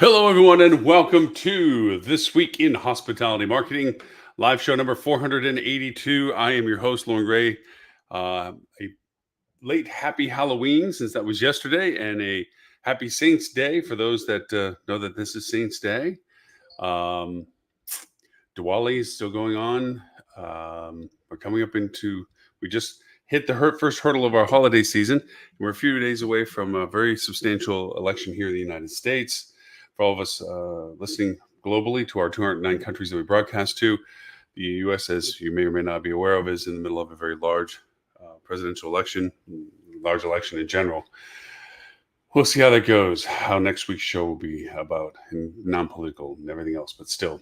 Hello, everyone, and welcome to This Week in Hospitality Marketing, live show number 482. I am your host, Lauren Gray. A late happy Halloween, since that was yesterday, and a happy Saints Day for those that know that this is Saints Day. Um, Diwali is still going on. We're coming up into, we just hit the first hurdle of our holiday season. We're a few days away from a very substantial election here in the United States. For all of us listening globally to our 209 countries that we broadcast to, the U.S., as you may or may not be aware of, is in the middle of a very large presidential election, large election in general. We'll see how that goes, how next week's show will be about, and non-political and everything else, but still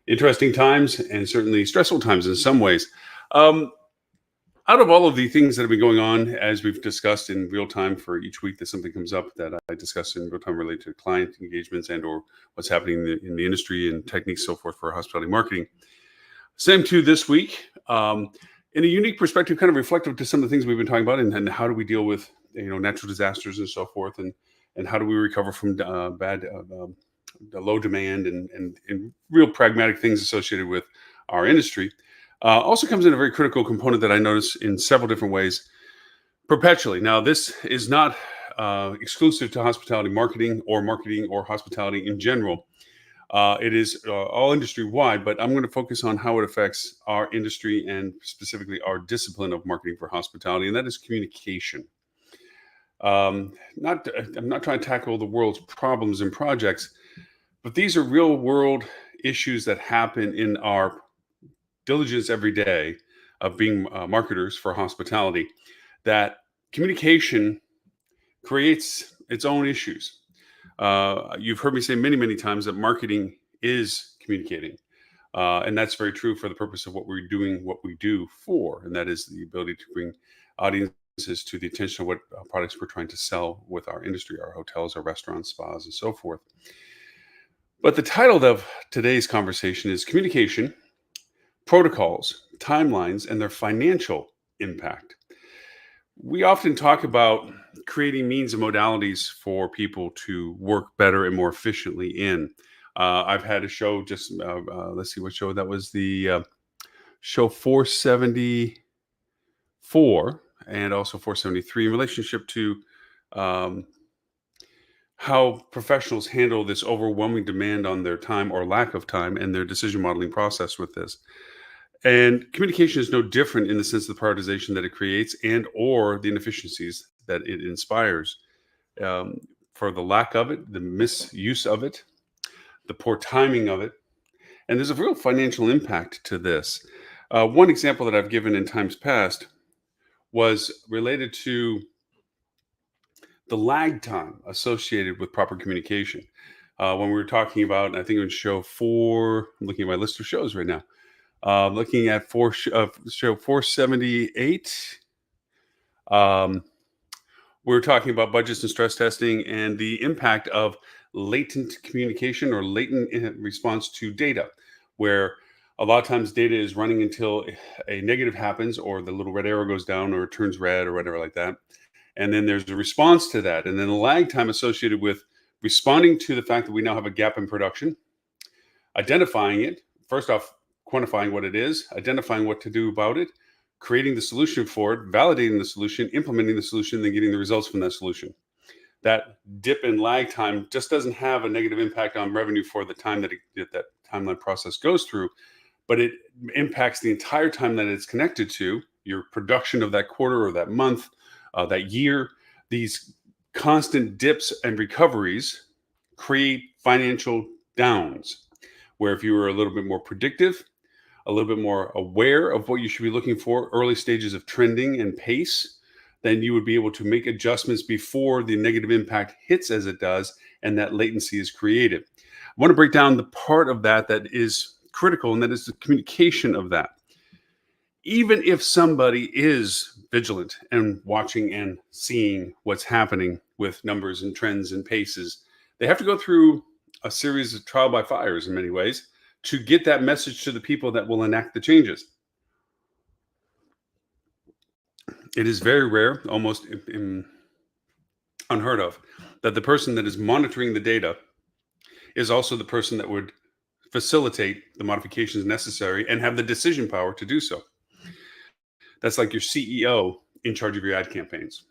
interesting times and certainly stressful times in some ways. Out of all of the things that have been going on, as we've discussed in real time for each week that something comes up that I discuss in real time related to client engagements and or what's happening in the industry and techniques, so forth, for hospitality marketing. Same too this week, in a unique perspective, kind of reflective to some of the things we've been talking about, and how do we deal with natural disasters and so forth, and how do we recover from the low demand and real pragmatic things associated with our industry. Also comes in a very critical component that I notice in several different ways perpetually. Now, this is not exclusive to hospitality marketing or hospitality in general. It is all industry wide, but I'm going to focus on how it affects our industry and specifically our discipline of marketing for hospitality, and that is communication. I'm not trying to tackle the world's problems and projects, but these are real world issues that happen in our diligence every day of being marketers for hospitality, that communication creates its own issues. You've heard me say many, many times that marketing is communicating. And that's very true for the purpose of what we're doing, what we do for, and that is the ability to bring audiences to the attention of what products we're trying to sell with our industry, our hotels, our restaurants, spas, and so forth. But the title of today's conversation is Communication, Protocols, Timelines, and their Financial Impact. We often talk about creating means and modalities for people to work better and more efficiently in. I've had a show just, let's see what show that was, the show 474 and also 473 in relationship to how professionals handle this overwhelming demand on their time or lack of time and their decision modeling process with this. And communication is no different in the sense of the prioritization that it creates and or the inefficiencies that it inspires. Um, for the lack of it, the misuse of it, the poor timing of it. And there's a real financial impact to this. One example that I've given in times past was related to the lag time associated with proper communication. When we were talking about, I think it was show 4, I'm looking at my list of shows right now. Looking at show 478, we're talking about budgets and stress testing and the impact of latent communication or latent response to data, where a lot of times data is running until a negative happens or the little red arrow goes down or it turns red or whatever like that. And then there's a response to that. And then the lag time associated with responding to the fact that we now have a gap in production, identifying it, first off, quantifying what it is, identifying what to do about it, creating the solution for it, validating the solution, implementing the solution, then getting the results from that solution. That dip in lag time just doesn't have a negative impact on revenue for the time that that timeline process goes through, but it impacts the entire time that it's connected to your production of that quarter or that month, that year. These constant dips and recoveries create financial downs, where if you were a little bit more predictive, a little bit more aware of what you should be looking for, early stages of trending and pace, then you would be able to make adjustments before the negative impact hits as it does and that latency is created. I want to break down the part of that that is critical, and that is the communication of that. Even if somebody is vigilant and watching and seeing what's happening with numbers and trends and paces, they have to go through a series of trial by fires in many ways to get that message to the people that will enact the changes. It is very rare, almost unheard of, that the person that is monitoring the data is also the person that would facilitate the modifications necessary and have the decision power to do so. That's like your CEO in charge of your ad campaigns.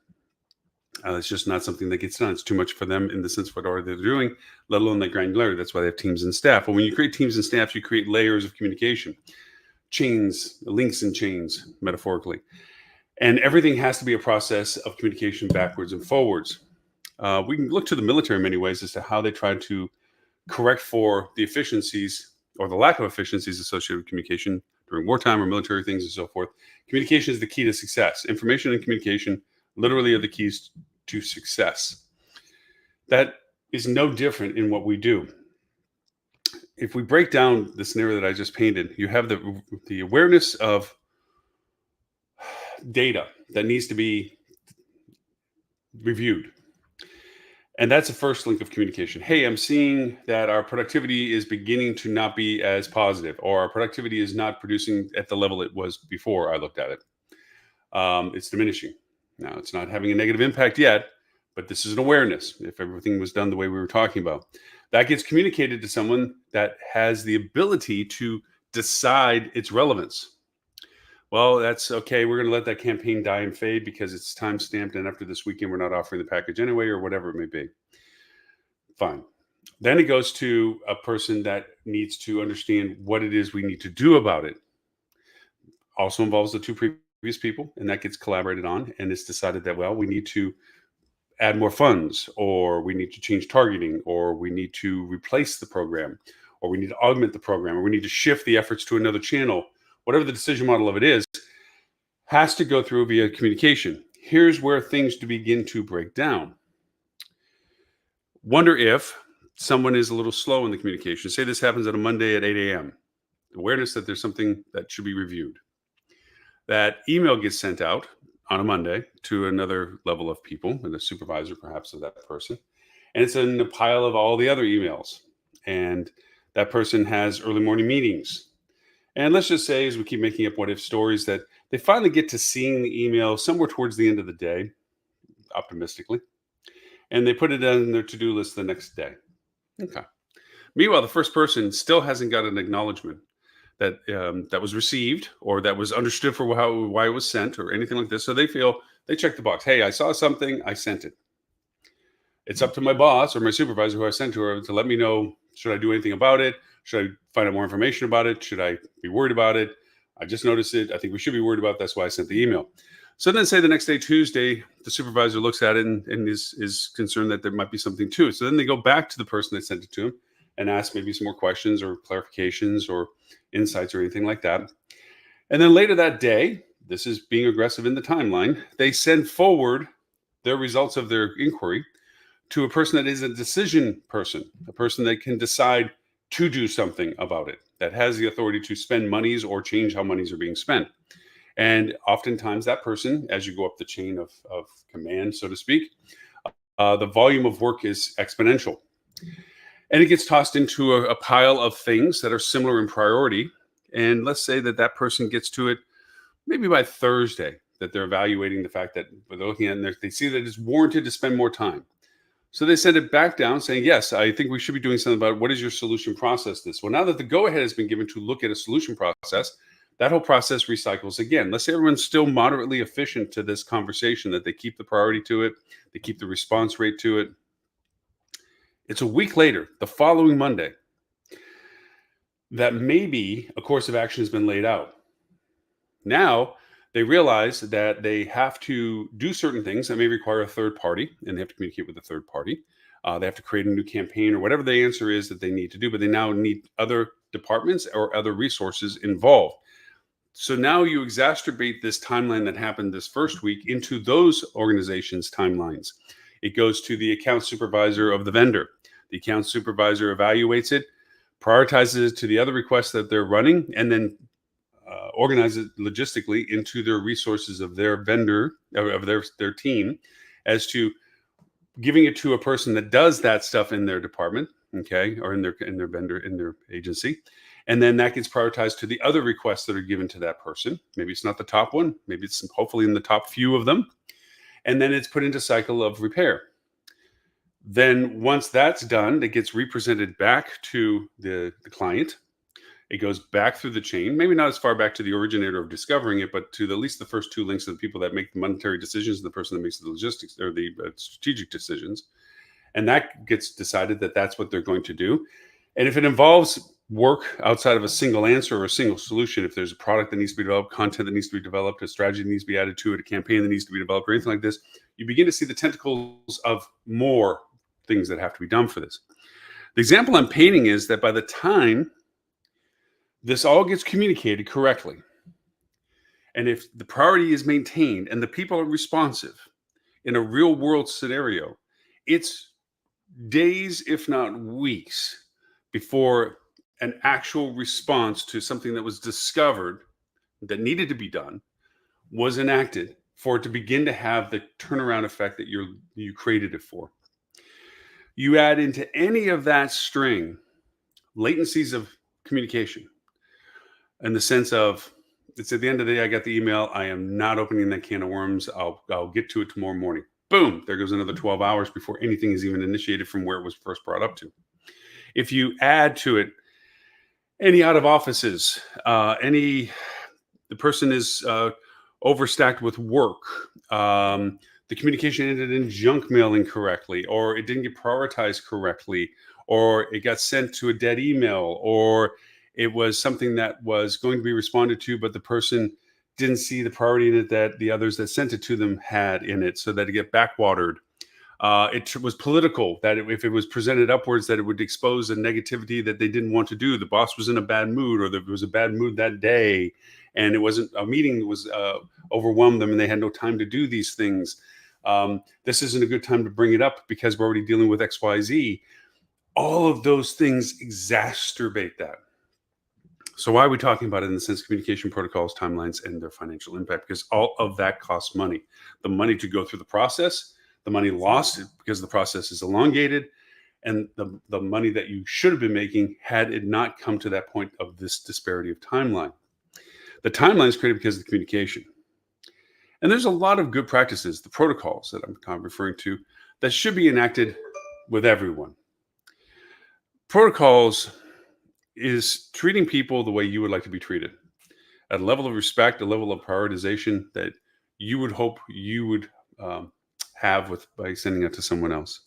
It's just not something that gets done. It's too much for them in the sense of what they're doing, let alone the granularity. That's why they have teams and staff. But when you create teams and staffs, you create layers of communication, chains, links and chains, metaphorically. And everything has to be a process of communication backwards and forwards. We can look to the military in many ways as to how they try to correct for the efficiencies or the lack of efficiencies associated with communication during wartime or military things and so forth. Communication is the key to success. Information and communication literally are the keys to success. That is no different in what we do. If we break down the scenario that I just painted, you have the awareness of data that needs to be reviewed. And that's the first link of communication. Hey, I'm seeing that our productivity is beginning to not be as positive, or our productivity is not producing at the level it was before I looked at it. It's diminishing. Now, it's not having a negative impact yet, but this is an awareness. If everything was done the way we were talking about, that gets communicated to someone that has the ability to decide its relevance. Well, that's okay. We're going to let that campaign die and fade because it's time stamped. And after this weekend, we're not offering the package anyway, or whatever it may be. Fine. Then it goes to a person that needs to understand what it is we need to do about it. Also involves the two previous people, and that gets collaborated on. And it's decided that, well, we need to add more funds, or we need to change targeting, or we need to replace the program, or we need to augment the program, or we need to shift the efforts to another channel. Whatever the decision model of it is, has to go through via communication. Here's where things to begin to break down. Wonder if someone is a little slow in the communication. Say this happens on a Monday at 8 a.m. Awareness that there's something that should be reviewed. That email gets sent out on a Monday to another level of people, and a supervisor perhaps of that person. And it's in a pile of all the other emails. And that person has early morning meetings. And let's just say, as we keep making up what if stories, that they finally get to seeing the email somewhere towards the end of the day, optimistically, and they put it on their to-do list the next day. Okay. Meanwhile, the first person still hasn't got an acknowledgement that that was received, or that was understood for why it was sent, or anything like this. So they feel they check the box. Hey, I saw something, I sent it. It's up to my boss or my supervisor who I sent to her to let me know, should I do anything about it? Should I find out more information about it? Should I be worried about it? I just noticed it. I think we should be worried about it. That's why I sent the email. So then say the next day, Tuesday, the supervisor looks at it and is concerned that there might be something to it. So then they go back to the person that sent it to him and ask maybe some more questions or clarifications or insights or anything like that. And then later that day, this is being aggressive in the timeline, they send forward their results of their inquiry to a person that is a decision person, a person that can decide to do something about it, that has the authority to spend monies or change how monies are being spent. And oftentimes that person, as you go up the chain of command, so to speak, the volume of work is exponential. And it gets tossed into a pile of things that are similar in priority. And let's say that that person gets to it maybe by Thursday, that they're evaluating the fact that they're looking at it and they see that it's warranted to spend more time. So they send it back down saying, yes, I think we should be doing something about it. What is your solution process this? Well, now that the go-ahead has been given to look at a solution process, that whole process recycles again. Let's say everyone's still moderately efficient to this conversation, that they keep the priority to it, they keep the response rate to it. It's a week later, the following Monday, that maybe a course of action has been laid out. Now, they realize that they have to do certain things that may require a third party, and they have to communicate with a third party. They have to create a new campaign or whatever the answer is that they need to do, but they now need other departments or other resources involved. So now you exacerbate this timeline that happened this first week into those organizations' timelines. It goes to the account supervisor of the vendor. The account supervisor evaluates it, prioritizes it to the other requests that they're running, and then organize it logistically into their resources of their vendor, of their team, as to giving it to a person that does that stuff in their department, okay, or in their vendor, in their agency. And then that gets prioritized to the other requests that are given to that person. Maybe it's not the top one, maybe it's hopefully in the top few of them. And then it's put into cycle of repair. Then once that's done, it gets represented back to the client. It goes back through the chain, maybe not as far back to the originator of discovering it, but to at least the first two links of the people that make the monetary decisions and the person that makes the logistics or the strategic decisions. And that gets decided that that's what they're going to do. And if it involves work outside of a single answer or a single solution, if there's a product that needs to be developed, content that needs to be developed, a strategy that needs to be added to it, a campaign that needs to be developed, or anything like this, you begin to see the tentacles of more things that have to be done for this. The example I'm painting is that by the time this all gets communicated correctly, and if the priority is maintained and the people are responsive in a real world scenario, it's days, if not weeks, before an actual response to something that was discovered that needed to be done was enacted for it to begin to have the turnaround effect that you created it for. You add into any of that string latencies of communication in the sense of, it's at the end of the day, I got the email. I am not opening that can of worms. I'll get to it tomorrow morning. Boom, there goes another 12 hours before anything is even initiated from where it was first brought up to. If you add to it any out of offices, the person is overstacked with work, the communication ended in junk mail incorrectly, or it didn't get prioritized correctly, or it got sent to a dead email, or it was something that was going to be responded to, but the person didn't see the priority in it that the others that sent it to them had in it, so that it get backwatered. It was political, that if it was presented upwards, that it would expose a negativity that they didn't want to do. The boss was in a bad mood, or there was a bad mood that day, and it wasn't a meeting that was overwhelmed them and they had no time to do these things. This isn't a good time to bring it up because we're already dealing with XYZ. All of those things exacerbate that. So why are we talking about it in the sense of communication protocols, timelines, and their financial impact? Because all of that costs money. The money to go through the process, the money lost because the process is elongated, and the money that you should have been making had it not come to that point of this disparity of timeline. The timeline is created because of the communication. And there's a lot of good practices, the protocols that I'm kind of referring to, that should be enacted with everyone. Protocols is treating people the way you would like to be treated, at a level of respect, a level of prioritization that you would hope you would have by sending it to someone else.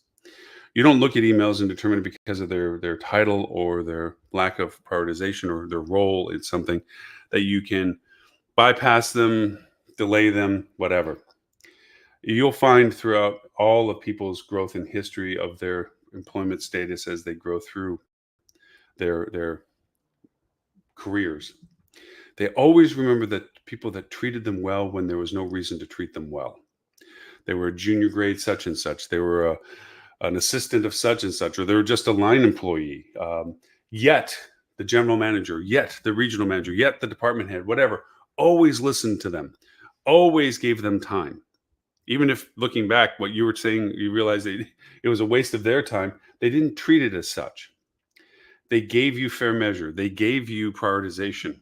You don't look at emails and determine it because of their title or their lack of prioritization or their role in something, that you can bypass them, delay them, whatever. You'll find throughout all of people's growth in history of their employment status as they grow through their careers, they always remember that people that treated them well when there was no reason to treat them well. They were a junior grade such and such. They were an assistant of such and such, or they were just a line employee. Yet the general manager, yet the regional manager, yet the department head, whatever, always listened to them, always gave them time. Even if looking back, what you were saying, you realize that it was a waste of their time, they didn't treat it as such. They gave you fair measure. They gave you prioritization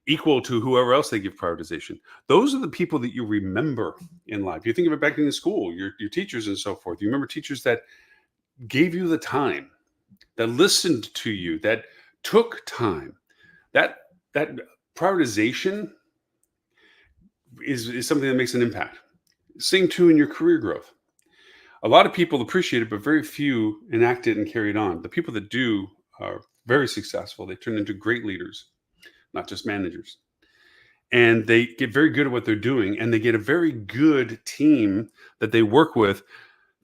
equal to whoever else they give prioritization. Those are the people that you remember in life. You think of it back in school, your teachers and so forth. You remember teachers that gave you the time, that listened to you, that took time. That prioritization is something that makes an impact. Same too in your career growth. A lot of people appreciate it, but very few enact it and carry it on. The people that do are very successful. They turn into great leaders, not just managers. And they get very good at what they're doing, and they get a very good team that they work with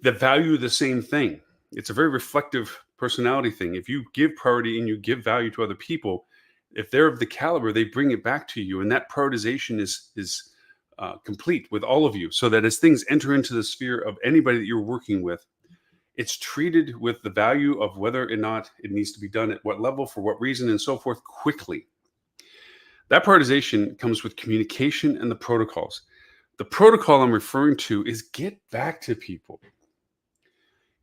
that value the same thing. It's a very reflective personality thing. If you give priority and you give value to other people, if they're of the caliber, they bring it back to you. And that prioritization is complete with all of you, so that as things enter into the sphere of anybody that you're working with, it's treated with the value of whether or not it needs to be done at what level, for what reason, and so forth, quickly. That prioritization comes with communication and the protocols. The protocol I'm referring to is get back to people.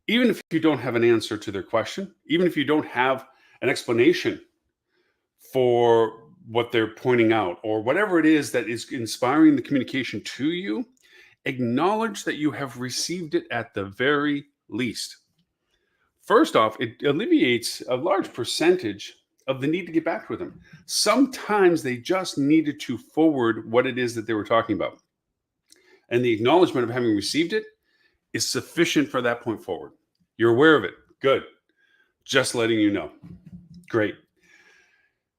Even if you don't have an answer to their question, even if you don't have an explanation for what they're pointing out, or whatever it is that is inspiring the communication to you, acknowledge that you have received it at the very least. First off, it alleviates a large percentage of the need to get back with them. Sometimes they just needed to forward what it is that they were talking about. And the acknowledgement of having received it is sufficient for that point forward. You're aware of it. Good. Just letting you know. Great.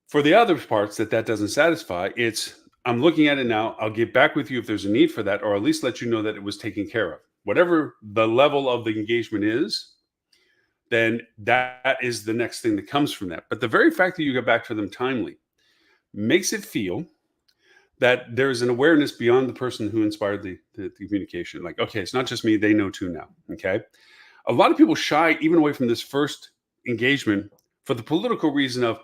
For the other parts that doesn't satisfy, it's I'm looking at it now. I'll get back with you if there's a need for that, or at least let you know that it was taken care of. Whatever the level of the engagement is, then that is the next thing that comes from that. But the very fact that you get back to them timely makes it feel that there's an awareness beyond the person who inspired the communication. Like, okay, it's not just me, they know too now. Okay. A lot of people shy even away from this first engagement for the political reason of,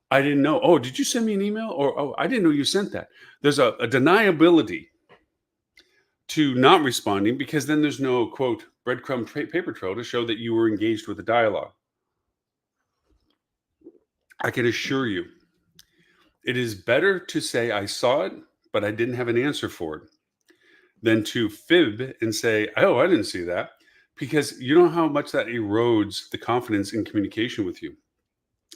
I didn't know. Oh, did you send me an email? Or, oh, I didn't know you sent that. There's a deniability to not responding because then there's no, quote, breadcrumb paper trail to show that you were engaged with the dialogue. I can assure you, it is better to say I saw it, but I didn't have an answer for it, than to fib and say, oh, I didn't see that, because you know how much that erodes the confidence in communication with you.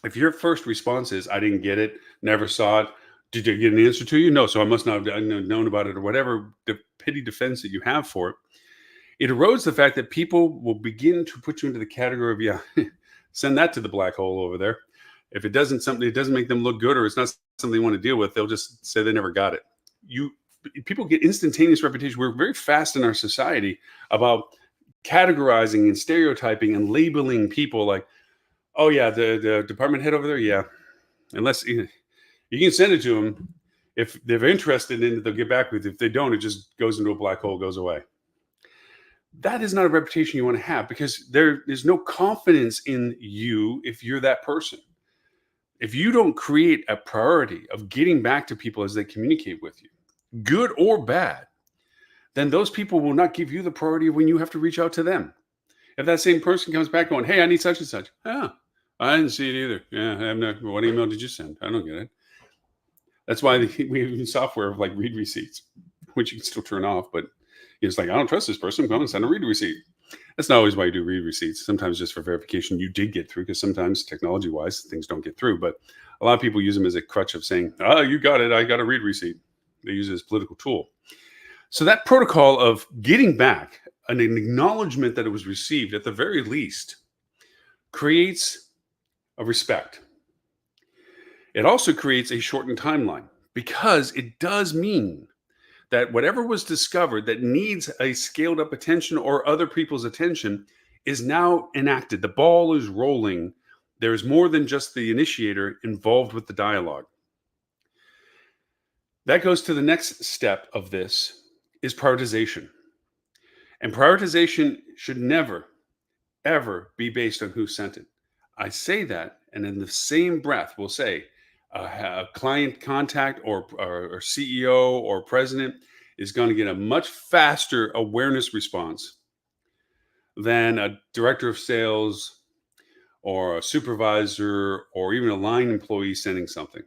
If your first response is, I didn't get it, never saw it, did you get an answer to you? No, so I must not have known about it, or whatever the petty defense that you have for it. It erodes the fact that people will begin to put you into the category of, yeah, send that to the black hole over there. If it doesn't make them look good, or it's not something they want to deal with, they'll just say they never got it. People get instantaneous reputation. We're very fast in our society about categorizing and stereotyping and labeling people like, oh yeah, the department head over there, yeah. Unless you can send it to them. If they're interested in it, they'll get back with you. If they don't, it just goes into a black hole, goes away. That is not a reputation you want to have, because there is no confidence in you if you're that person. If you don't create a priority of getting back to people as they communicate with you, good or bad, then those people will not give you the priority when you have to reach out to them. If that same person comes back going, hey, I need such and such. Oh, I didn't see it either. Yeah, I have no. What email did you send? I don't get it. That's why we have software of like read receipts, which you can still turn off. But it's like, I don't trust this person. Come and send a read receipt. That's not always why you do read receipts. Sometimes just for verification you did get through, because sometimes technology-wise things don't get through. But a lot of people use them as a crutch of saying, oh, you got it. I got a read receipt. They use it as a political tool. So that protocol of getting back an acknowledgement that it was received, at the very least, creates a respect. It also creates a shortened timeline, because it does mean that whatever was discovered that needs a scaled up attention or other people's attention is now enacted. The ball is rolling. There's more than just the initiator involved with the dialogue. That goes to the next step of this, is prioritization. And prioritization should never, ever be based on who sent it. I say that, and in the same breath, we'll say a client contact or CEO or president is going to get a much faster awareness response than a director of sales or a supervisor or even a line employee sending something.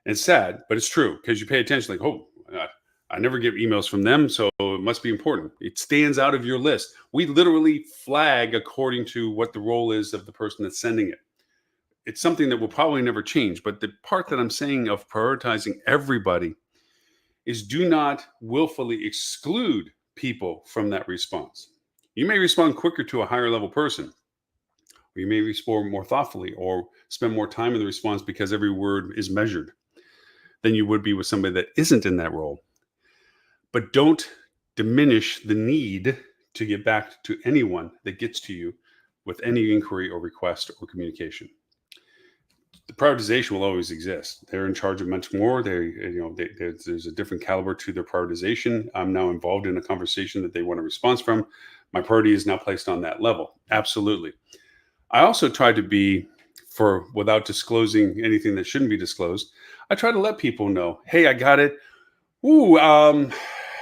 And it's sad, but it's true, because you pay attention, like, oh, I never get emails from them, so it must be important. It stands out of your list. We literally flag according to what the role is of the person that's sending it. It's something that will probably never change. But the part that I'm saying of prioritizing everybody is, do not willfully exclude people from that response. You may respond quicker to a higher level person, or you may respond more thoughtfully, or spend more time in the response because every word is measured, than you would be with somebody that isn't in that role. But don't diminish the need to get back to anyone that gets to you with any inquiry or request or communication. The prioritization will always exist. They're in charge of much more. There's a different caliber to their prioritization. I'm now involved in a conversation that they want a response from. My priority is now placed on that level. Absolutely. I also try to be, without disclosing anything that shouldn't be disclosed, I try to let people know, hey, I got it. Ooh,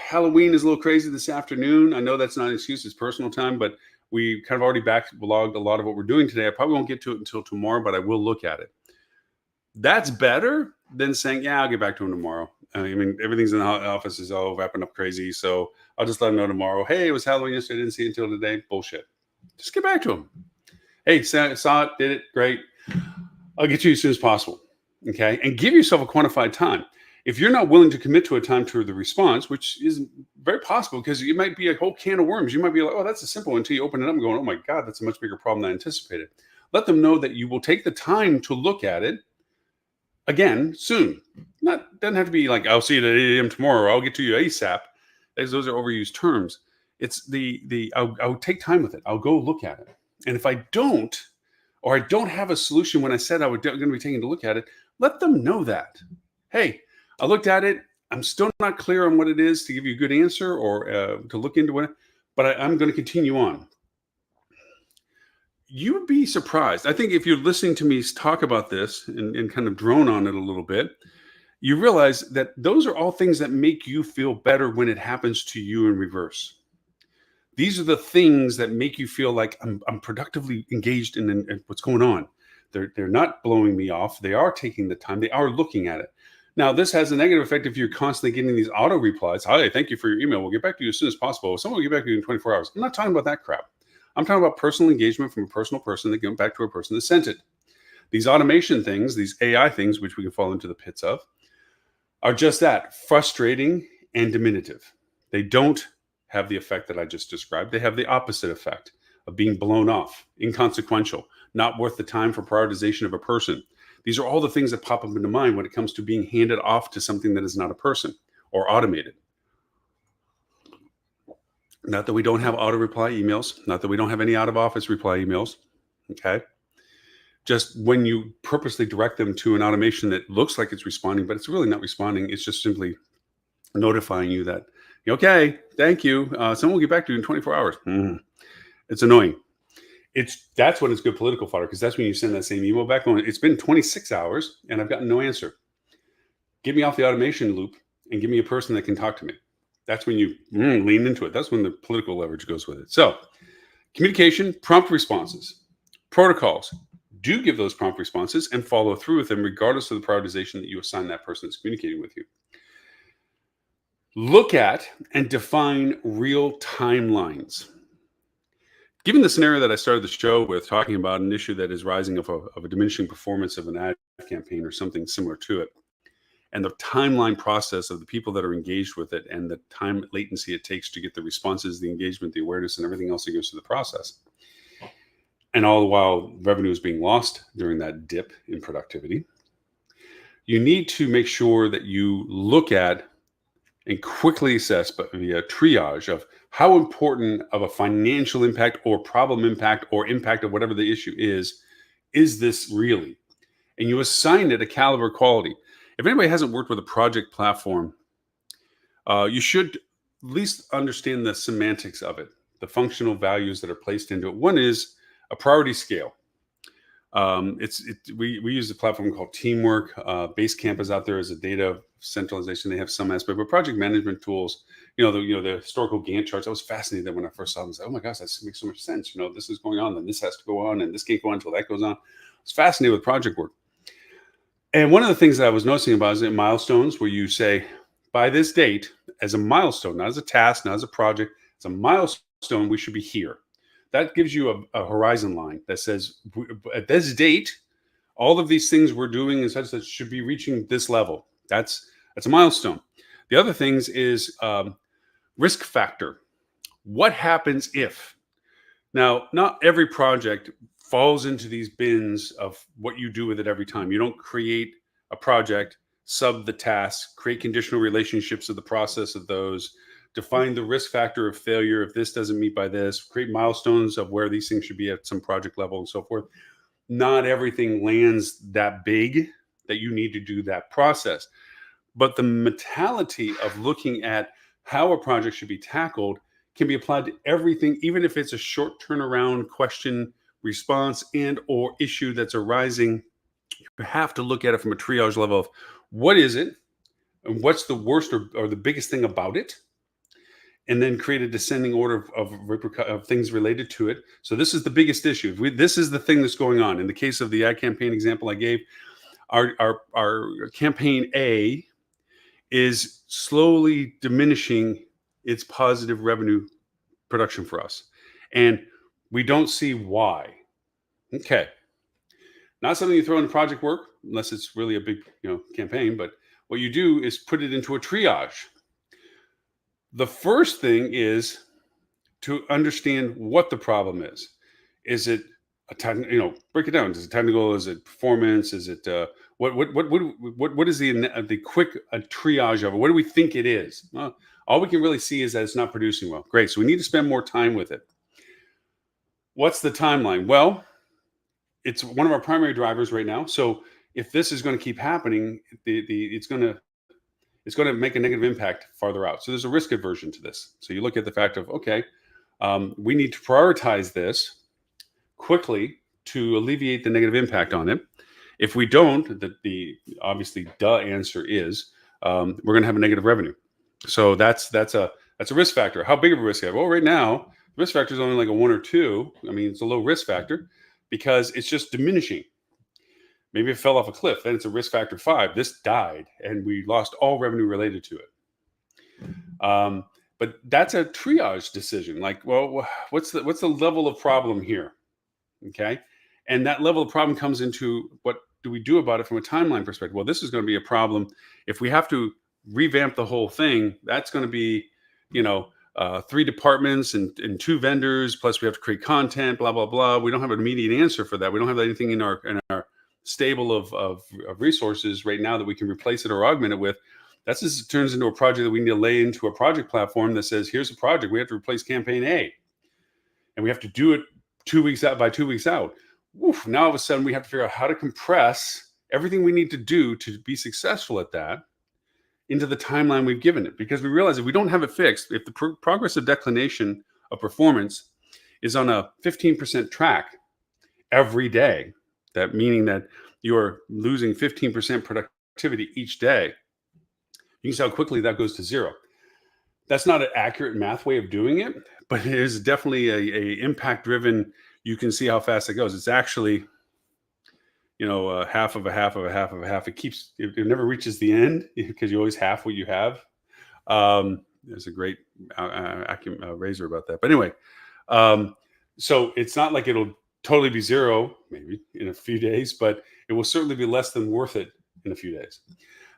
Halloween is a little crazy this afternoon. I know that's not an excuse, it's personal time, but we kind of already backlogged a lot of what we're doing today. I probably won't get to it until tomorrow, but I will look at it. That's better than saying, yeah, I'll get back to him tomorrow. I mean, everything's in the office is all wrapping up crazy, so I'll just let him know tomorrow. Hey, it was Halloween yesterday. I didn't see it until today. Bullshit. Just get back to him. Hey, saw it, did it, great. I'll get to you as soon as possible. Okay. And give yourself a quantified time. If you're not willing to commit to a time to the response, which is very possible because it might be a whole can of worms, you might be like, oh, that's a simple one until you open it up and going, oh my God, that's a much bigger problem than I anticipated. Let them know that you will take the time to look at it again soon. Not doesn't have to be like I'll see it at 8 a.m. tomorrow. Or I'll get to you ASAP. Those are overused terms. It's I'll take time with it. I'll go look at it. And if I don't, or I don't have a solution when I said I was going to be taking a look at it, let them know that. Hey, I looked at it. I'm still not clear on what it is to give you a good answer or to look into it, but I'm going to continue on. You would be surprised. I think if you're listening to me talk about this and kind of drone on it a little bit, you realize that those are all things that make you feel better when it happens to you in reverse. These are the things that make you feel like I'm productively engaged in what's going on. They're not blowing me off. They are taking the time. They are looking at it. Now, this has a negative effect if you're constantly getting these auto replies. Hi, thank you for your email. We'll get back to you as soon as possible. Someone will get back to you in 24 hours. I'm not talking about that crap. I'm talking about personal engagement from a personal person that goes back to a person that sent it. These automation things, these AI things, which we can fall into the pits of, are just that, frustrating and diminutive. They don't have the effect that I just described. They have the opposite effect of being blown off, inconsequential, not worth the time for prioritization of a person. These are all the things that pop up into mind when it comes to being handed off to something that is not a person or automated. Not that we don't have auto reply emails, not that we don't have any out of office reply emails. Okay. Just when you purposely direct them to an automation that looks like it's responding, but it's really not responding, it's just simply notifying you that, okay, thank you. Someone will get back to you in 24 hours. It's annoying. That's when it's good political fodder because that's when you send that same email back on. It's been 26 hours and I've gotten no answer. Get me off the automation loop and give me a person that can talk to me. That's when you lean into it. That's when the political leverage goes with it. So, communication, prompt responses, protocols. Do give those prompt responses and follow through with them, regardless of the prioritization that you assign that person that's communicating with you. Look at and define real timelines. Given the scenario that I started the show with, talking about an issue that is rising of a diminishing performance of an ad campaign or something similar to it, and the timeline process of the people that are engaged with it and the time latency it takes to get the responses, the engagement, the awareness, and everything else that goes through the process. And all the while, revenue is being lost during that dip in productivity. You need to make sure that you look at and quickly assess, but via triage of how important of a financial impact or problem impact or impact of whatever the issue is this really? And you assign it a caliber quality. If anybody hasn't worked with a project platform, you should at least understand the semantics of it, the functional values that are placed into it. One is a priority scale. We use a platform called Teamwork. Basecamp is out there as a data centralization. They have some aspect, but project management tools, the historical Gantt charts. I was fascinated when I first saw them. I was like, oh my gosh, that makes so much sense. This is going on, then this has to go on, and this can't go on until that goes on. I was fascinated with project work. And one of the things that I was noticing about is milestones, where you say, by this date, as a milestone, not as a task, not as a project, as a milestone, we should be here. That gives you a horizon line that says, at this date, all of these things we're doing and such that should be reaching this level. That's a milestone. The other things is risk factor. What happens if? Now, not every project falls into these bins of what you do with it every time. You don't create a project, sub the task, create conditional relationships of the process of those, define the risk factor of failure if this doesn't meet by this, create milestones of where these things should be at some project level and so forth. Not everything lands that big that you need to do that process. But the mentality of looking at how a project should be tackled can be applied to everything, even if it's a short turnaround question, response, and or issue that's arising. You have to look at it from a triage level of what is it, and what's the worst or the biggest thing about it, and then create a descending order of things related to it. So this is the biggest issue. This is the thing that's going on. In the case of the ad campaign example I gave, our campaign A is slowly diminishing its positive revenue production for us. And we don't see why. Okay. Not something you throw into project work unless it's really a big, campaign, but what you do is put it into a triage. The first thing is to understand what the problem is. Is it a time? Break it down. Is it technical? Is it performance? Is it what is the quick triage of it? What do we think it is? Well, all we can really see is that it's not producing well. Great. So we need to spend more time with it. What's the timeline? Well, it's one of our primary drivers right now. So if this is going to keep happening, it's going to make a negative impact farther out. So there's a risk aversion to this. So you look at the fact of, okay, we need to prioritize this quickly to alleviate the negative impact on it. If we don't, the obviously answer is we're going to have a negative revenue. So that's a risk factor. How big of a risk factor? Well, right now the risk factor is only like a 1 or 2. I mean, it's a low risk factor because it's just diminishing. Maybe it fell off a cliff, then it's a risk factor 5. This died, and we lost all revenue related to it. But that's a triage decision. Like, well, what's the level of problem here? Okay, and that level of problem comes into what do we do about it from a timeline perspective? Well, this is going to be a problem if we have to revamp the whole thing. That's going to be, 3 departments and 2 vendors, plus we have to create content, blah blah blah. We don't have an immediate answer for that. We don't have anything in our stable of resources right now that we can replace it or augment it with. That's just turns into a project that we need to lay into a project platform that says, here's a project. We have to replace campaign A, and we have to do it 2 weeks out by 2 weeks out. Oof, now all of a sudden we have to figure out how to compress everything we need to do to be successful at that into the timeline we've given it, because we realize if we don't have it fixed, if the progressive declination of performance is on a 15% track every day, that meaning that you're losing 15% productivity each day, you can see how quickly that goes to 0. That's not an accurate math way of doing it, but it is definitely a impact driven. You can see how fast it goes. It's actually, half of a half of a half of a half. It never reaches the end because you always half what you have. There's a great razor about that. But anyway, so it's not like it'll totally be 0, maybe in a few days, but it will certainly be less than worth it in a few days.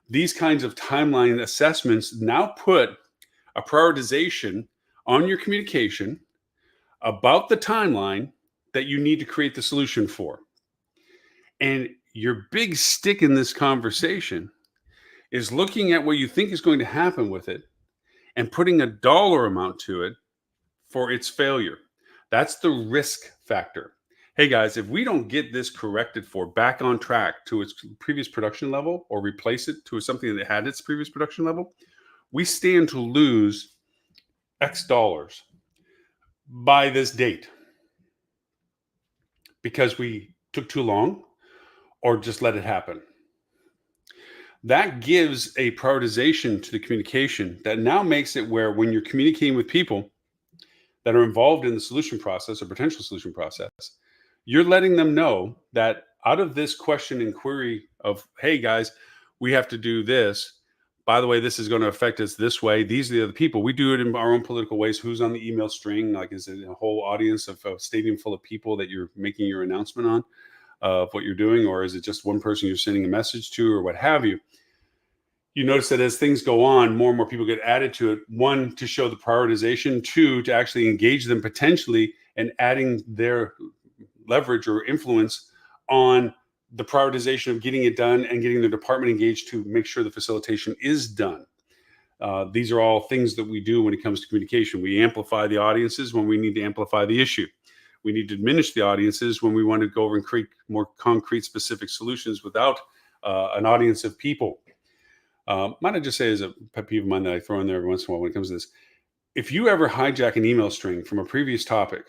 These kinds of timeline assessments now put a prioritization on your communication about the timeline that you need to create the solution for. And your big stick in this conversation is looking at what you think is going to happen with it and putting a dollar amount to it for its failure. That's the risk factor. Hey guys, if we don't get this corrected for back on track to its previous production level or replace it to something that had its previous production level, we stand to lose X dollars by this date because we took too long or just let it happen. That gives a prioritization to the communication that now makes it where when you're communicating with people that are involved in the solution process or potential solution process, you're letting them know that out of this question and query of, hey guys, we have to do this. By the way, this is going to affect us this way. These are the other people. We do it in our own political ways. Who's on the email string? Like, is it a whole audience of a stadium full of people that you're making your announcement on of what you're doing? Or is it just one person you're sending a message to or what have you? You notice that as things go on, more and more people get added to it. 1, to show the prioritization. 2, to actually engage them potentially and adding their leverage or influence on the prioritization of getting it done and getting the department engaged to make sure the facilitation is done. These are all things that we do when it comes to communication. We amplify the audiences when we need to amplify the issue. We need to diminish the audiences when we want to go over and create more concrete, specific solutions without an audience of people. Might I just say, as a pet peeve of mine that I throw in there every once in a while when it comes to this, if you ever hijack an email string from a previous topic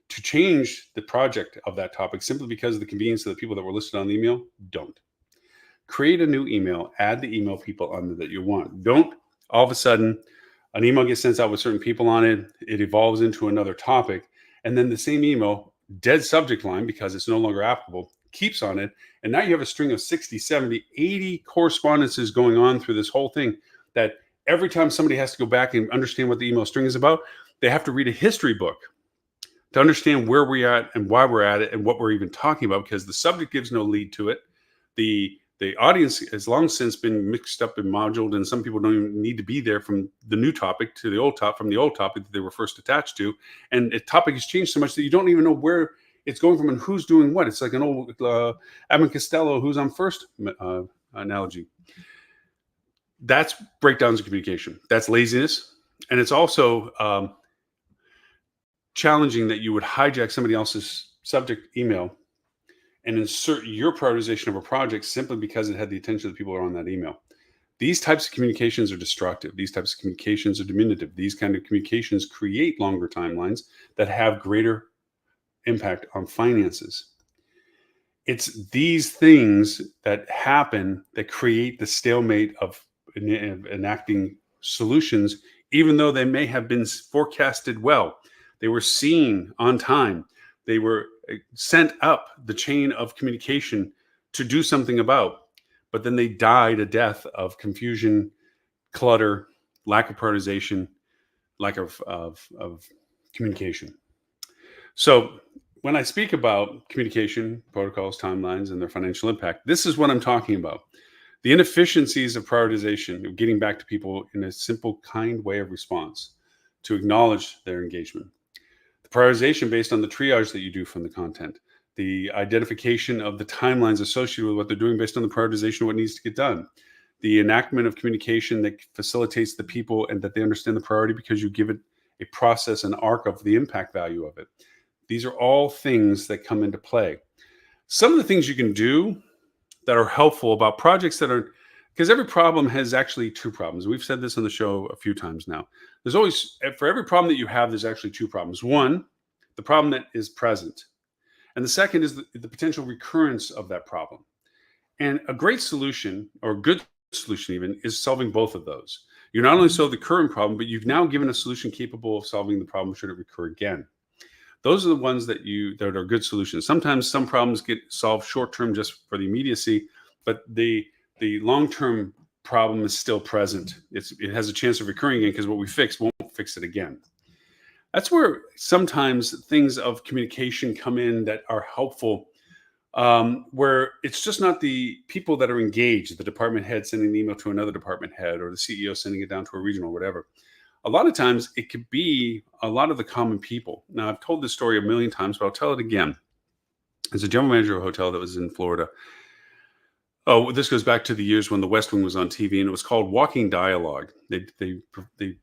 to change the project of that topic simply because of the convenience of the people that were listed on the email, don't. Create a new email, add the email people on that you want. Don't all of a sudden an email gets sent out with certain people on it, it evolves into another topic, and then the same email, dead subject line because it's no longer applicable, keeps on it, and now you have a string of 60, 70, 80 correspondences going on through this whole thing that every time somebody has to go back and understand what the email string is about, they have to read a history book to understand where we're at and why we're at it and what we're even talking about, because the subject gives no lead to it. The audience has long since been mixed up and moduled, and some people don't even need to be there from the new topic to the old topic, from the old topic that they were first attached to. And the topic has changed so much that you don't even know where it's going from and who's doing what. It's like an old Abbott and Costello, who's on first analogy. That's breakdowns of communication. That's laziness. And it's also challenging that you would hijack somebody else's subject email and insert your prioritization of a project simply because it had the attention of the people who are on that email. These types of communications are destructive. These types of communications are diminutive. These kind of communications create longer timelines that have greater impact on finances. It's these things that happen that create the stalemate of enacting solutions, even though they may have been forecasted well. They were seen on time. They were sent up the chain of communication to do something about, but then they died a death of confusion, clutter, lack of prioritization, lack of communication. So when I speak about communication, protocols, timelines, and their financial impact, this is what I'm talking about. The inefficiencies of prioritization, of getting back to people in a simple, kind way of response to acknowledge their engagement. Prioritization based on the triage that you do from the content, the identification of the timelines associated with what they're doing based on the prioritization of what needs to get done, the enactment of communication that facilitates the people and that they understand the priority because you give it a process, an arc of the impact value of it. These are all things that come into play. Some of the things you can do that are helpful about projects that are, because every problem has actually two problems. We've said this on the show a few times now. There's always, for every problem that you have, there's actually two problems. One, the problem that is present. And the second is the potential recurrence of that problem. And a great solution, or a good solution even, is solving both of those. You not only solve the current problem, but you've now given a solution capable of solving the problem should it recur again. Those are the ones that are good solutions. Sometimes some problems get solved short-term just for the immediacy, but the long-term problem is still present. It has a chance of recurring again because what we fix won't fix it again. That's where sometimes things of communication come in that are helpful, where it's just not the people that are engaged, the department head sending an email to another department head or the CEO sending it down to a regional or whatever. A lot of times it could be a lot of the common people. Now, I've told this story a million times, but I'll tell it again. As a general manager of a hotel that was in Florida, this goes back to the years when the West Wing was on TV, and it was called Walking Dialogue. They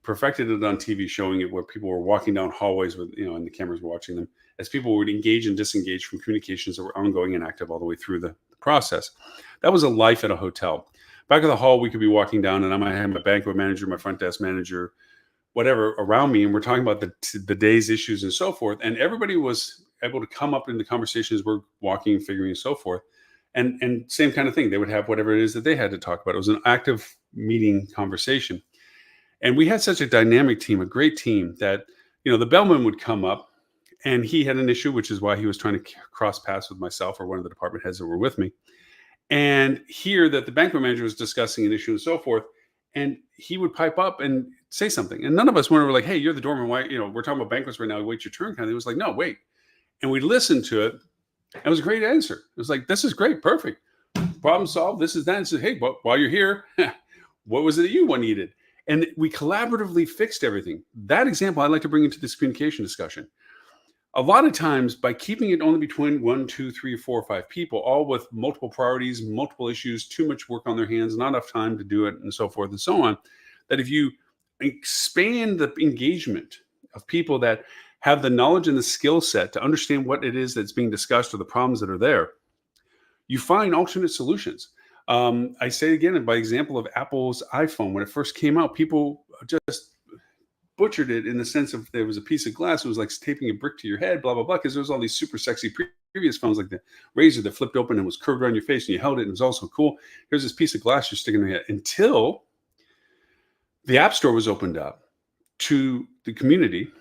perfected it on TV, showing it where people were walking down hallways with, and the cameras were watching them as people would engage and disengage from communications that were ongoing and active all the way through the process. That was a life at a hotel. Back in the hall, we could be walking down, and I might have my banquet manager, my front desk manager, whatever around me, and we're talking about the day's issues and so forth. And everybody was able to come up in the conversations we're walking and figuring and so forth. And same kind of thing. They would have whatever it is that they had to talk about. It was an active meeting conversation. And we had such a dynamic team, a great team, that, the bellman would come up and he had an issue, which is why he was trying to cross paths with myself or one of the department heads that were with me. And hear that the banquet manager was discussing an issue and so forth. And he would pipe up and say something. And none of us were like, hey, you're the doorman. Why, we're talking about banquets right now. Wait your turn. Kind of thing. It was like, no, wait. And we listened to it. It was a great answer. It was like, this is great. Perfect. Problem solved. This is that. And said, hey, while you're here, what was it that you needed? And we collaboratively fixed everything. That example I'd like to bring into this communication discussion. A lot of times, by keeping it only between 1, 2, 3, 4, 5 people, all with multiple priorities, multiple issues, too much work on their hands, not enough time to do it, and so forth and so on, that if you expand the engagement of people that have the knowledge and the skill set to understand what it is that's being discussed or the problems that are there, you find alternate solutions. I say again, by example of Apple's iPhone, when it first came out, people just butchered it in the sense of there was a piece of glass. It was like taping a brick to your head, blah, blah, blah, because there was all these super sexy previous phones like the Razr that flipped open and was curved around your face and you held it and it was also cool. Here's this piece of glass you're sticking in your head, until the App Store was opened up to the community,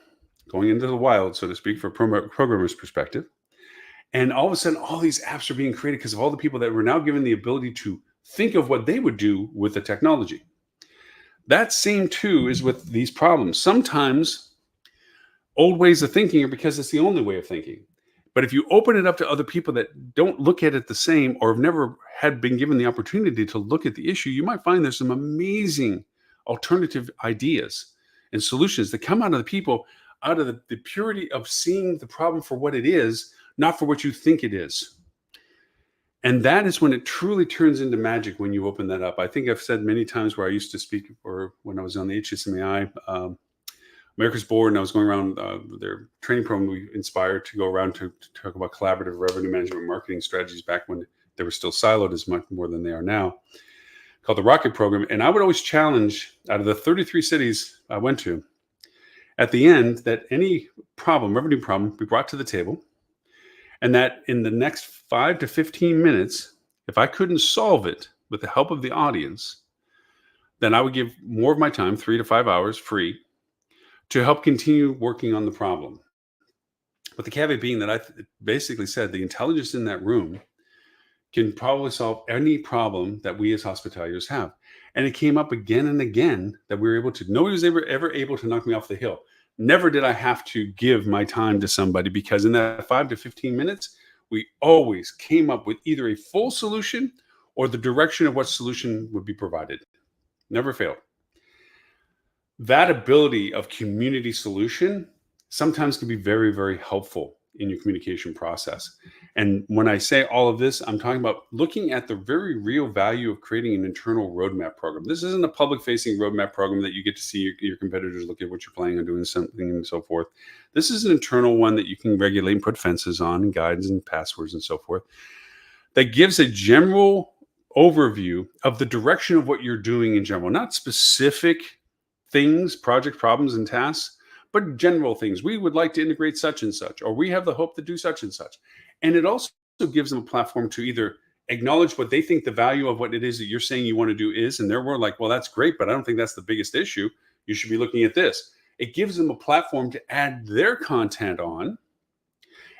going into the wild, so to speak, for a programmer's perspective. And all of a sudden, all these apps are being created because of all the people that were now given the ability to think of what they would do with the technology. That same too is with these problems. Sometimes old ways of thinking are because it's the only way of thinking. But if you open it up to other people that don't look at it the same or have never had been given the opportunity to look at the issue, you might find there's some amazing alternative ideas and solutions that come out of the people, out of the purity of seeing the problem for what it is, not for what you think it is. And that is when it truly turns into magic when you open that up. I think I've said many times where I used to speak, or when I was on the HSMAI, America's Board, and I was going around their training program. We inspired to go around to talk about collaborative revenue management marketing strategies back when they were still siloed as much more than they are now, called the Rocket Program. And I would always challenge, out of the 33 cities I went to, at the end, that any problem, revenue problem, be brought to the table, and that in the next 5 to 15 minutes, if I couldn't solve it with the help of the audience, then I would give more of my time, 3 to 5 hours free, to help continue working on the problem. But the caveat being that I basically said the intelligence in that room can probably solve any problem that we as hospitaliers have. And it came up again and again that we were able to, nobody was ever able to knock me off the hill. Never did I have to give my time to somebody, because in that 5 to 15 minutes, we always came up with either a full solution or the direction of what solution would be provided. Never failed. That ability of community solution sometimes can be very, very helpful in your communication process. And when I say all of this, I'm talking about looking at the very real value of creating an internal roadmap program. This isn't a public-facing roadmap program that you get to see your competitors look at what you're planning on doing something and so forth. This is an internal one that you can regulate and put fences on, and guides and passwords and so forth, that gives a general overview of the direction of what you're doing in general, not specific things, project problems and tasks, but general things. We would like to integrate such and such, or we have the hope to do such and such. And it also gives them a platform to either acknowledge what they think the value of what it is that you're saying you want to do is, and they're more like, well, that's great, but I don't think that's the biggest issue. You should be looking at this. It gives them a platform to add their content on,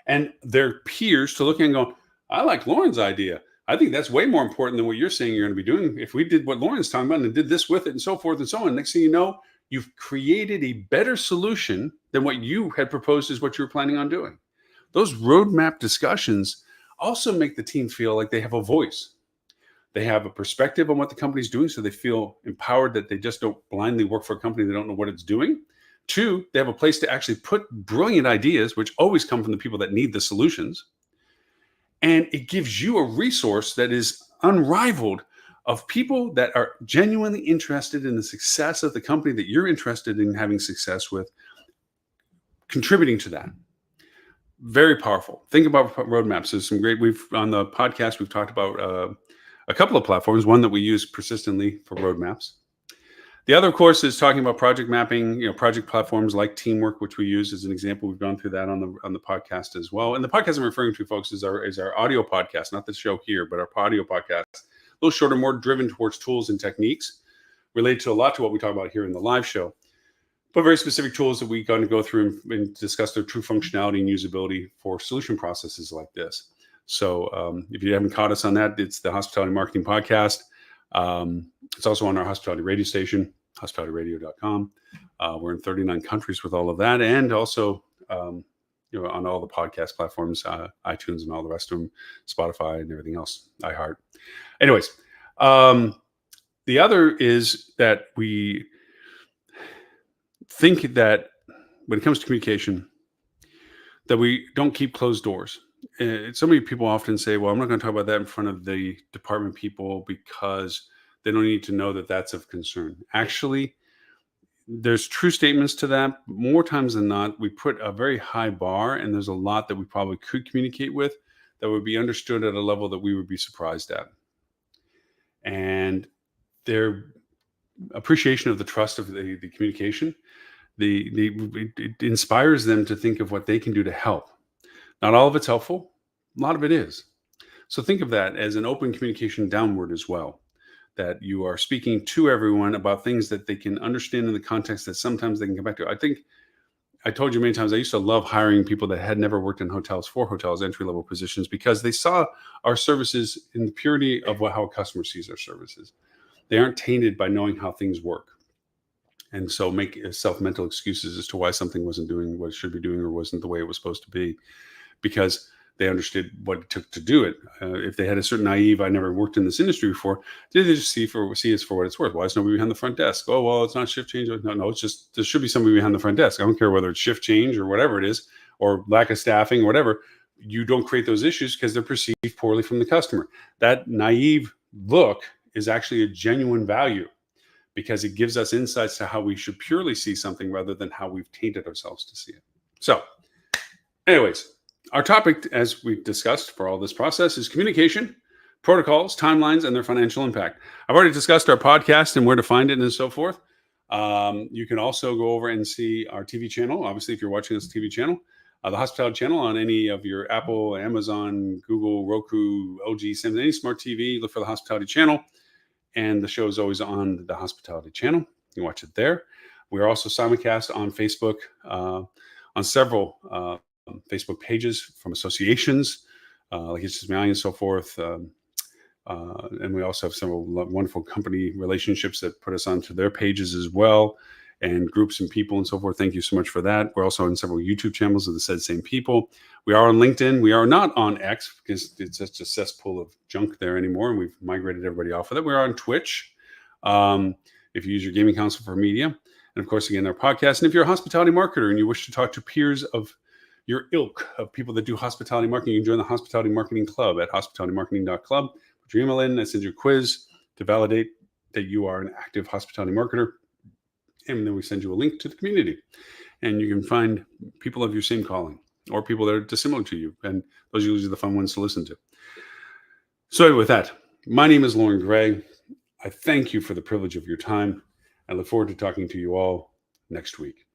and their peers to look and go, I like Lauren's idea. I think that's way more important than what you're saying you're going to be doing. If we did what Lauren's talking about and did this with it and so forth and so on, next thing you know, you've created a better solution than what you had proposed is what you were planning on doing. Those roadmap discussions also make the team feel like they have a voice. They have a perspective on what the company's doing, so they feel empowered that they just don't blindly work for a company they don't know what it's doing. 2, they have a place to actually put brilliant ideas, which always come from the people that need the solutions. And it gives you a resource that is unrivaled, of people that are genuinely interested in the success of the company that you're interested in having success with, contributing to that. Very powerful. Think about roadmaps. There's some great, on the podcast, we've talked about a couple of platforms, one that we use persistently for roadmaps. The other, of course, is talking about project mapping, project platforms like Teamwork, which we use as an example. We've gone through that on the podcast as well. And the podcast I'm referring to, folks, is our audio podcast, not the show here, but our audio podcast. A little shorter, more driven towards tools and techniques, related to a lot to what we talk about here in the live show, but very specific tools that we're going to go through and discuss their true functionality and usability for solution processes like this. So if you haven't caught us on that, it's the Hospitality Marketing Podcast. It's also on our hospitality radio station, hospitalityradio.com. We're in 39 countries with all of that, and also on all the podcast platforms, iTunes and all the rest of them, Spotify and everything else, iHeart. Anyways, the other is that we think that when it comes to communication, that we don't keep closed doors. So many people often say, well, I'm not going to talk about that in front of the department people because they don't need to know that that's of concern. Actually, there's true statements to that. More times than not, we put a very high bar, and there's a lot that we probably could communicate with that would be understood at a level that we would be surprised at. And their appreciation of the trust of the communication, it inspires them to think of what they can do to help. Not all of it's helpful. A lot of it is. So think of that as an open communication downward as well, that you are speaking to everyone about things that they can understand in the context that sometimes they can come back to. I think I told you many times, I used to love hiring people that had never worked in hotels, for hotels, entry-level positions, because they saw our services in the purity of how a customer sees our services. They aren't tainted by knowing how things work. And so make self-mental excuses as to why something wasn't doing what it should be doing or wasn't the way it was supposed to be, because they understood what it took to do it. If they had a certain naive, I never worked in this industry before, they just see us for what it's worth. Why is nobody behind the front desk? Oh, well, it's not shift change. No, it's just there should be somebody behind the front desk. I don't care whether it's shift change or whatever it is, or lack of staffing or whatever. You don't create those issues because they're perceived poorly from the customer. That naive look is actually a genuine value, because it gives us insights to how we should purely see something rather than how we've tainted ourselves to see it. So, anyways, our topic, as we've discussed for all this process, is communication, protocols, timelines, and their financial impact. I've already discussed our podcast and where to find it and so forth. You can also go over and see our TV channel. Obviously, if you're watching this TV channel, the Hospitality Channel on any of your Apple, Amazon, Google, Roku, LG, Samsung, any smart TV, look for the Hospitality Channel. And the show is always on the Hospitality Channel. You can watch it there. We are also simulcast on Facebook, on several Facebook pages from associations, like It's Just Me and so forth. And we also have several wonderful company relationships that put us onto their pages as well, and groups and people and so forth. Thank you so much for that. We're also on several YouTube channels of the said same people. We are on LinkedIn. We are not on X because it's just a cesspool of junk there anymore, and we've migrated everybody off of that. We're on Twitch. If you use your gaming console for media, and of course, again, our podcast. And if you're a hospitality marketer and you wish to talk to peers of your ilk of people that do hospitality marketing, you can join the Hospitality Marketing Club at hospitalitymarketing.club. Put your email in, I send you a quiz to validate that you are an active hospitality marketer. And then we send you a link to the community. And you can find people of your same calling or people that are dissimilar to you. And those are usually the fun ones to listen to. So with that, my name is Lauren Gray. I thank you for the privilege of your time. I look forward to talking to you all next week.